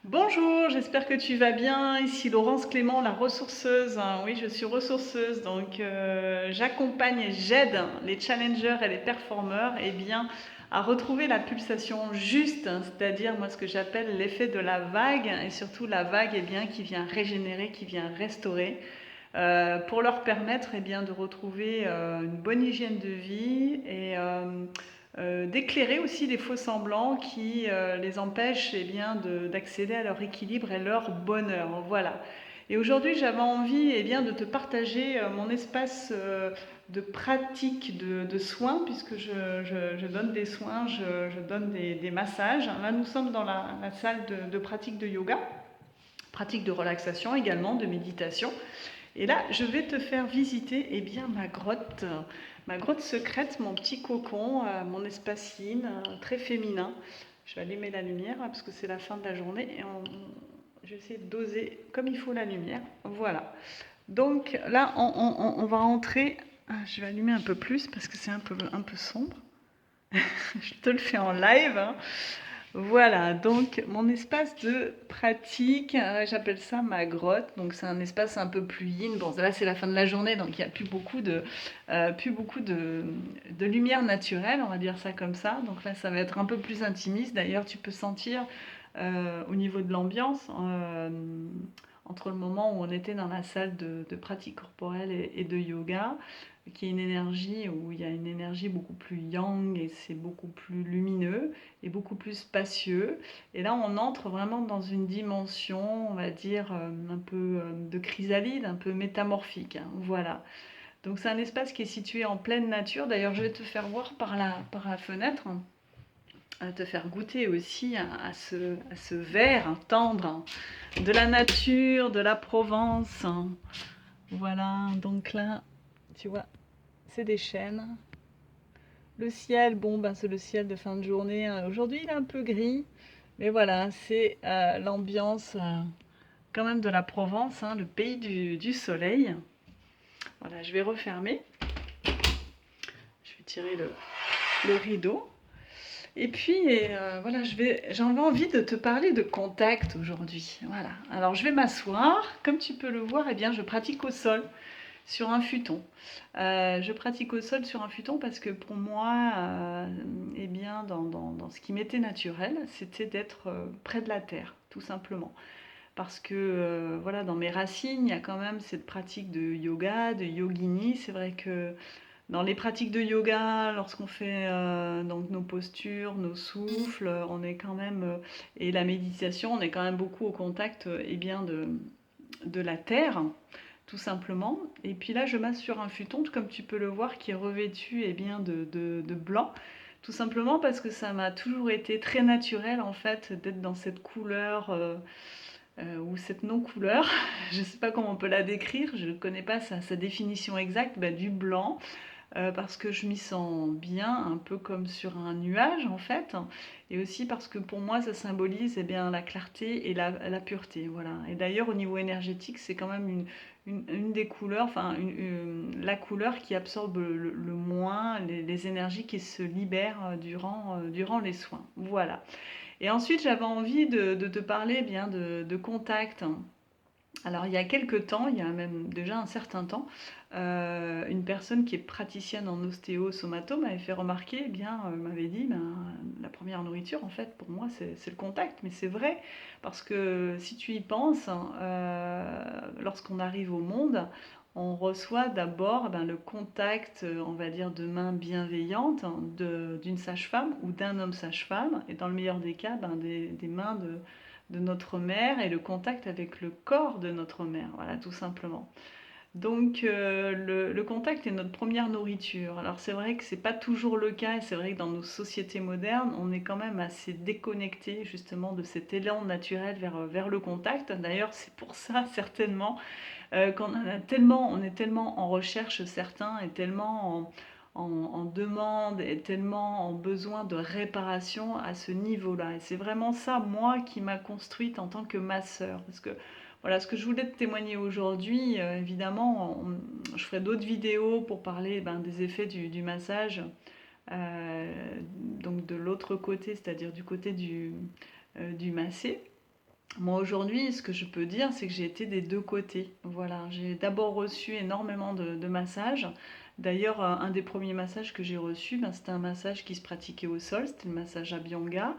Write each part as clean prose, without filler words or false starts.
Bonjour, j'espère que tu vas bien. Ici Laurence Clément, la ressourceuse. Oui, je suis ressourceuse, donc j'accompagne et j'aide les challengers et les performeurs à retrouver la pulsation juste, c'est-à-dire moi ce que j'appelle l'effet de la vague et surtout la vague qui vient régénérer, qui vient restaurer. Pour leur permettre de retrouver une bonne hygiène de vie et d'éclairer aussi les faux semblants qui les empêchent d'accéder à leur équilibre et leur bonheur. Voilà. Et aujourd'hui, j'avais envie de te partager mon espace de pratique de soins, puisque je donne des soins, je donne des massages. Là, nous sommes dans la salle de pratique de yoga, pratique de relaxation également, de méditation. Et là, je vais te faire visiter ma grotte secrète, mon petit cocon, mon espace yin, très féminin. Je vais allumer la lumière parce que c'est la fin de la journée et je vais essayer de doser comme il faut la lumière. Voilà. Donc là, on va entrer. Je vais allumer un peu plus parce que c'est un peu sombre. Je te le fais en live, hein. Voilà, donc mon espace de pratique, j'appelle ça ma grotte. Donc c'est un espace un peu plus yin. Bon, là c'est la fin de la journée, donc il n'y a plus beaucoup de lumière naturelle, on va dire ça comme ça. Donc là ça va être un peu plus intimiste. D'ailleurs, tu peux sentir au niveau de l'ambiance, entre le moment où on était dans la salle de pratique corporelle et de yoga, qui est une énergie où il y a une énergie beaucoup plus yang et c'est beaucoup plus lumineux et beaucoup plus spacieux. Et là, on entre vraiment dans une dimension, on va dire, un peu de chrysalide, un peu métamorphique, hein. Voilà. Donc c'est un espace qui est situé en pleine nature. D'ailleurs, je vais te faire voir par la fenêtre, hein, à te faire goûter aussi à ce verre tendre, hein, de la nature, de la Provence, hein. Voilà, donc là, tu vois, c'est des chênes. Le ciel, bon, ben, c'est le ciel de fin de journée, hein. Aujourd'hui, il est un peu gris, mais voilà, c'est l'ambiance quand même de la Provence, hein, le pays du soleil. Voilà, je vais refermer. Je vais tirer le rideau. Et puis, voilà, j'avais envie de te parler de contact aujourd'hui. Voilà. Alors, je vais m'asseoir. Comme tu peux le voir, je pratique au sol, sur un futon. Je pratique au sol sur un futon parce que pour moi, dans ce qui m'était naturel, c'était d'être près de la terre, tout simplement. Parce que voilà, dans mes racines, il y a quand même cette pratique de yoga, de yogini. C'est vrai que dans les pratiques de yoga, lorsqu'on fait donc nos postures, nos souffles, on est quand même et la méditation, on est quand même beaucoup au contact de la terre, tout simplement. Et puis là, je masse sur un futon, comme tu peux le voir, qui est revêtu de blanc. Tout simplement parce que ça m'a toujours été très naturel en fait d'être dans cette couleur ou cette non-couleur. Je ne sais pas comment on peut la décrire, je ne connais pas sa définition exacte, du blanc. Parce que je m'y sens bien, un peu comme sur un nuage en fait, et aussi parce que pour moi ça symbolise la clarté et la pureté. Voilà. Et d'ailleurs au niveau énergétique c'est quand même une des couleurs, la couleur qui absorbe le moins les énergies qui se libèrent durant les soins. Voilà. Et ensuite j'avais envie de te parler de contact. Alors il y a quelques temps, il y a même déjà un certain temps, une personne qui est praticienne en ostéo-somato m'avait fait remarquer, m'avait dit, la première nourriture en fait pour moi c'est le contact, mais c'est vrai parce que si tu y penses, hein, lorsqu'on arrive au monde, on reçoit d'abord le contact, on va dire, de mains bienveillantes, hein, d'une sage-femme ou d'un homme sage-femme, et dans le meilleur des cas, des mains de notre mère et le contact avec le corps de notre mère, voilà, tout simplement. Donc le contact est notre première nourriture. Alors c'est vrai que c'est pas toujours le cas et c'est vrai que dans nos sociétés modernes, on est quand même assez déconnecté justement de cet élan naturel vers le contact. D'ailleurs c'est pour ça certainement on est tellement en recherche certains et tellement en demande et tellement en besoin de réparation à ce niveau-là. Et c'est vraiment ça, moi, qui m'a construite en tant que masseur. Parce que voilà, ce que je voulais te témoigner aujourd'hui, évidemment, je ferai d'autres vidéos pour parler des effets du massage, donc de l'autre côté, c'est-à-dire du côté du massé. Moi aujourd'hui, ce que je peux dire, c'est que j'ai été des deux côtés. Voilà, j'ai d'abord reçu énormément de massages. D'ailleurs, un des premiers massages que j'ai reçu, ben, c'était un massage qui se pratiquait au sol, c'était le massage Abhyanga,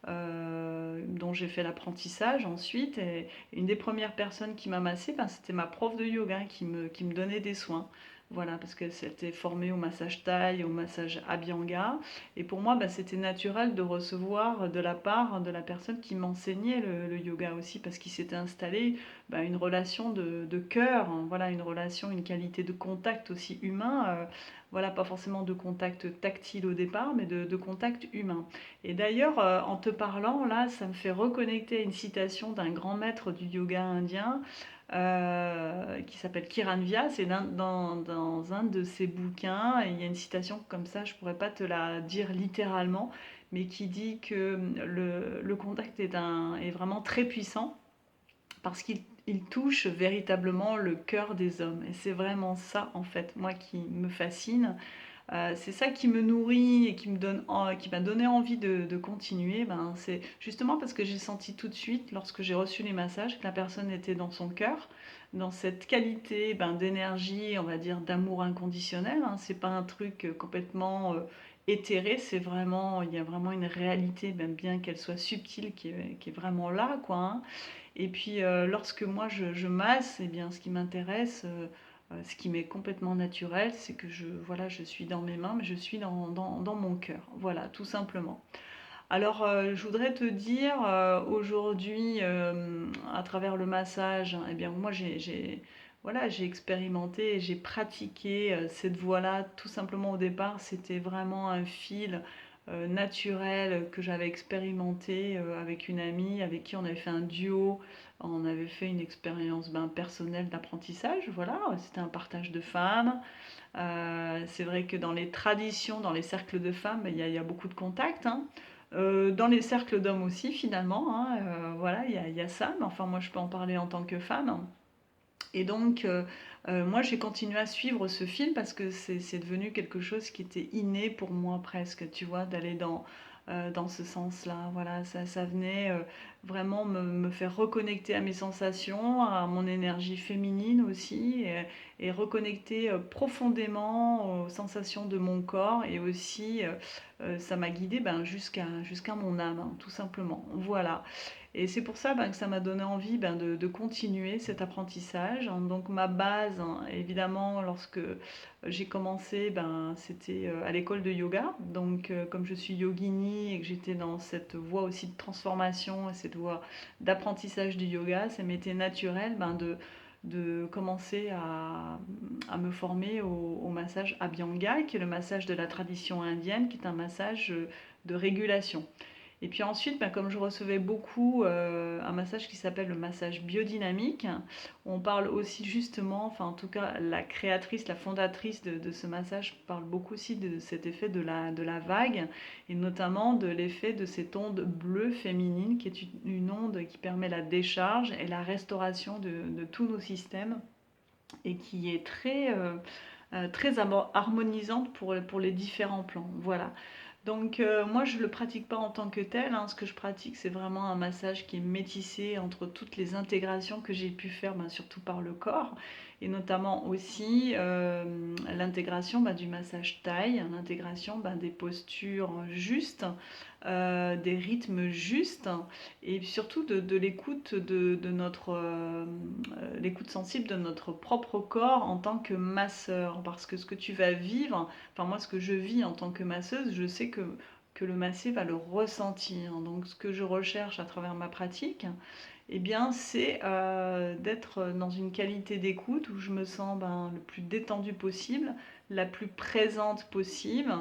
dont j'ai fait l'apprentissage ensuite. Et une des premières personnes qui m'a massé, ben, c'était ma prof de yoga qui me donnait des soins. Voilà, parce qu'elle s'était formée au massage Thaï, au massage Abhyanga. Et pour moi, bah, c'était naturel de recevoir de la part de la personne qui m'enseignait le yoga aussi, parce qu'il s'était installé bah, une relation de cœur, hein, voilà, une relation, une qualité de contact aussi humain, voilà, pas forcément de contact tactile au départ, mais de contact humain. Et d'ailleurs, en te parlant, là, ça me fait reconnecter à une citation d'un grand maître du yoga indien, qui s'appelle Kiran Vyas, et dans un de ses bouquins, il y a une citation comme ça, je pourrais pas te la dire littéralement, mais qui dit que le contact est vraiment très puissant parce qu'il touche véritablement le cœur des hommes. Et c'est vraiment ça, en fait, moi qui me fascine. C'est ça qui me nourrit et qui m'a donné envie de continuer. Ben, c'est justement parce que j'ai senti tout de suite, lorsque j'ai reçu les massages, que la personne était dans son cœur, dans cette qualité ben, d'énergie, on va dire d'amour inconditionnel. Hein. C'est pas un truc complètement éthéré, il y a vraiment une réalité, même bien qu'elle soit subtile, qui est vraiment là, quoi. Hein. Et puis lorsque moi je masse, eh bien, ce qui m'intéresse, ce qui m'est complètement naturel, c'est que voilà, je suis dans mes mains, mais je suis dans mon cœur. Voilà, tout simplement. Alors, je voudrais te dire aujourd'hui, à travers le massage, eh bien, moi, voilà, j'ai expérimenté et j'ai pratiqué cette voie-là. Tout simplement, au départ, c'était vraiment un fil naturel que j'avais expérimenté avec une amie avec qui on avait fait un duo. On avait fait une expérience ben, personnelle d'apprentissage. Voilà, c'était un partage de femmes. C'est vrai que dans les traditions, dans les cercles de femmes, il y a beaucoup de contacts. Hein. Dans les cercles d'hommes aussi, finalement, hein, voilà, il y a ça, mais enfin, moi, je peux en parler en tant que femme. Et donc, moi, j'ai continué à suivre ce film parce que c'est devenu quelque chose qui était inné pour moi presque, tu vois, d'aller dans ce sens-là. Voilà, ça venait vraiment me faire reconnecter à mes sensations, à mon énergie féminine aussi, et reconnecter profondément aux sensations de mon corps. Et aussi, ça m'a guidée ben, jusqu'à mon âme, hein, tout simplement. Voilà. Et c'est pour ça ben, que ça m'a donné envie ben, de continuer cet apprentissage. Donc ma base, hein, évidemment, lorsque j'ai commencé, ben, c'était à l'école de yoga. Donc comme je suis yogini et que j'étais dans cette voie aussi de transformation, cette voie d'apprentissage du yoga, ça m'était naturel ben, de commencer à me former au massage Abhyanga, qui est le massage de la tradition indienne, qui est un massage de régulation. Et puis ensuite, ben, comme je recevais beaucoup un massage qui s'appelle le massage biodynamique, on parle aussi justement, enfin en tout cas la créatrice, la fondatrice de ce massage parle beaucoup aussi de cet effet de la vague, et notamment de l'effet de cette onde bleue féminine, qui est une onde qui permet la décharge et la restauration de tous nos systèmes, et qui est très harmonisante pour les différents plans. Voilà. Donc moi je ne le pratique pas en tant que tel, hein. Ce que je pratique c'est vraiment un massage qui est métissé entre toutes les intégrations que j'ai pu faire, ben, surtout par le corps, et notamment aussi l'intégration ben, du massage thaï, l'intégration ben, des postures justes, des rythmes justes, et surtout de l'écoute de notre l'écoute sensible de notre propre corps en tant que masseur, parce que ce que tu vas vivre, enfin moi ce que je vis en tant que masseuse, je sais que le massé va le ressentir. Donc ce que je recherche à travers ma pratique, eh bien, c'est d'être dans une qualité d'écoute où je me sens ben, le plus détendue possible, la plus présente possible,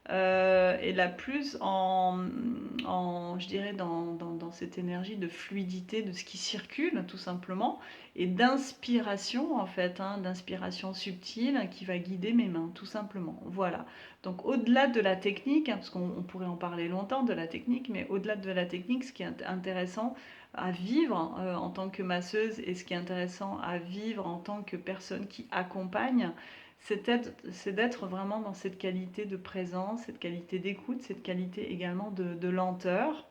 et la plus je dirais, dans cette énergie de fluidité de ce qui circule, tout simplement, et d'inspiration, en fait, hein, d'inspiration subtile qui va guider mes mains, tout simplement. Voilà. Donc, au-delà de la technique, hein, parce qu'on pourrait en parler longtemps de la technique, mais au-delà de la technique, ce qui est intéressant, à vivre en tant que masseuse, et ce qui est intéressant à vivre en tant que personne qui accompagne, c'est d'être vraiment dans cette qualité de présence, cette qualité d'écoute, cette qualité également de lenteur.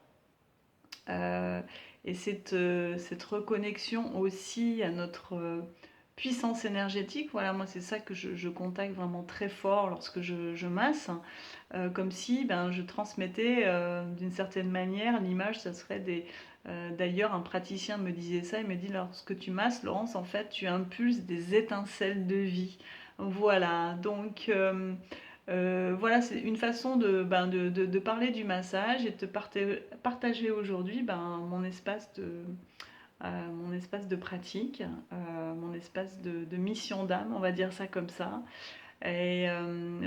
Euh, et cette reconnexion aussi à notre puissance énergétique. Voilà, moi c'est ça que je contacte vraiment très fort lorsque je masse, comme si ben, je transmettais d'une certaine manière l'image, ça serait des... D'ailleurs, un praticien me disait ça, il me dit, lorsque tu masses, Laurence, en fait, tu impulses des étincelles de vie. Voilà, donc voilà, c'est une façon ben, de parler du massage et de partager aujourd'hui ben, mon espace de pratique, mon espace de mission d'âme, on va dire ça comme ça. Et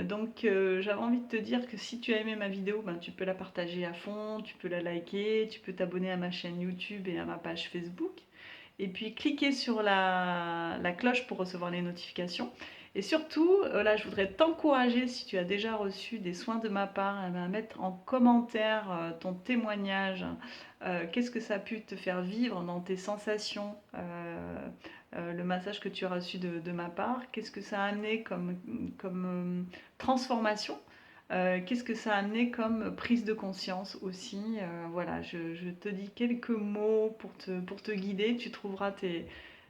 donc j'avais envie de te dire que si tu as aimé ma vidéo, ben, tu peux la partager à fond, tu peux la liker, tu peux t'abonner à ma chaîne YouTube et à ma page Facebook. Et puis cliquer sur la cloche pour recevoir les notifications. Et surtout, là, je voudrais t'encourager, si tu as déjà reçu des soins de ma part, à mettre en commentaire ton témoignage. Qu'est-ce que ça a pu te faire vivre dans tes sensations, le massage que tu as reçu de ma part? Qu'est-ce que ça a amené comme transformation? Qu'est-ce que ça a amené comme prise de conscience aussi? Voilà, je te dis quelques mots pour te guider. Tu trouveras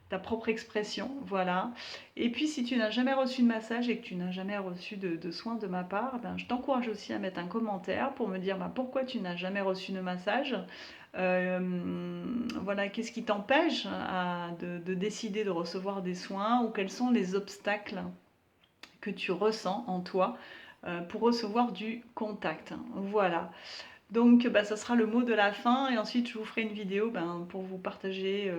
ta propre expression, voilà. Et puis si tu n'as jamais reçu de massage et que tu n'as jamais reçu de soins de ma part, ben, je t'encourage aussi à mettre un commentaire pour me dire ben, pourquoi tu n'as jamais reçu de massage. Voilà, qu'est-ce qui t'empêche de décider de recevoir des soins, ou quels sont les obstacles que tu ressens en toi pour recevoir du contact. Voilà. Donc bah, ça sera le mot de la fin, et ensuite je vous ferai une vidéo ben, pour vous partager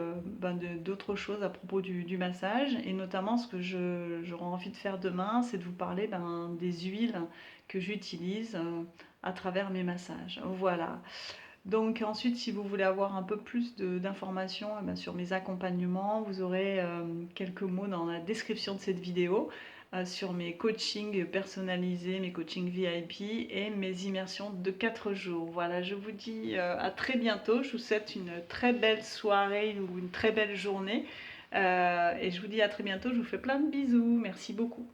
d'autres choses à propos du massage, et notamment ce que j'aurai envie de faire demain, c'est de vous parler ben, des huiles que j'utilise à travers mes massages. Voilà. Donc ensuite, si vous voulez avoir un peu plus d'informations ben, sur mes accompagnements, vous aurez quelques mots dans la description de cette vidéo sur mes coachings personnalisés, mes coachings VIP et mes immersions de 4 jours. Voilà, je vous dis à très bientôt. Je vous souhaite une très belle soirée ou une très belle journée. Et je vous dis à très bientôt. Je vous fais plein de bisous. Merci beaucoup.